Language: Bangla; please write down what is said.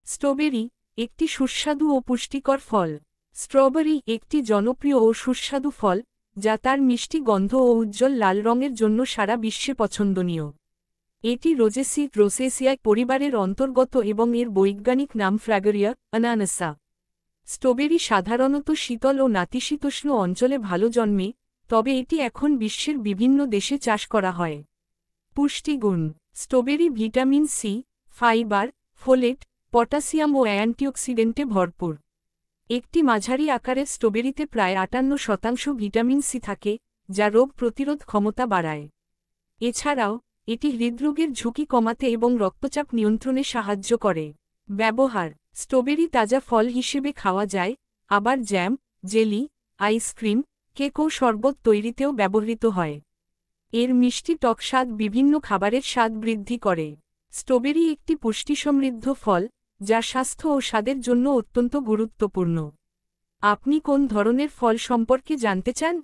স্ট্রবেরি একটি সুস্বাদু ও পুষ্টিকর ফল। স্ট্রবেরি একটি জনপ্রিয় ও সুস্বাদু ফল, যা তার মিষ্টি গন্ধ ও উজ্জ্বল লাল রঙের জন্য সারা বিশ্বে পছন্দনীয়। এটি রোসেসিয়ায় পরিবারের অন্তর্গত এবং এর বৈজ্ঞানিক নাম ফ্র্যাগেরিয়া অ্যানানাসা। স্ট্রবেরি সাধারণত শীতল ও নাতিশীতোষ্ণ অঞ্চলে ভালো জন্মে, তবে এটি এখন বিশ্বের বিভিন্ন দেশে চাষ করা হয়। পুষ্টিগুণ: strawberry vitamin C, fibre, folate, potassium ও অ্যান্টিঅক্সিডেন্টে ভরপুর। একটি মাঝারি আকারের স্ট্রবেরিতে প্রায় 58% ভিটামিন সি থাকে, যা রোগ প্রতিরোধ ক্ষমতা বাড়ায়। এছাড়াও, এটি হৃদরোগের ঝুঁকি কমাতে এবং রক্তচাপ নিয়ন্ত্রণে সাহায্য করে। ব্যবহার: স্ট্রবেরি তাজা ফল হিসেবে খাওয়া যায়, আবার জ্যাম, জেলি, আইসক্রিম, কেক ও শরবত তৈরিতেও ব্যবহৃত হয়। এর মিষ্টি টক স্বাদ বিভিন্ন খাবারের স্বাদ বৃদ্ধি করে। স্ট্রবেরি একটি পুষ্টিসমৃদ্ধ ফল, যা স্বাস্থ্য ও স্বাদের জন্য অত্যন্ত গুরুত্বপূর্ণ। আপনি কোন ধরনের ফল সম্পর্কে জানতে চান?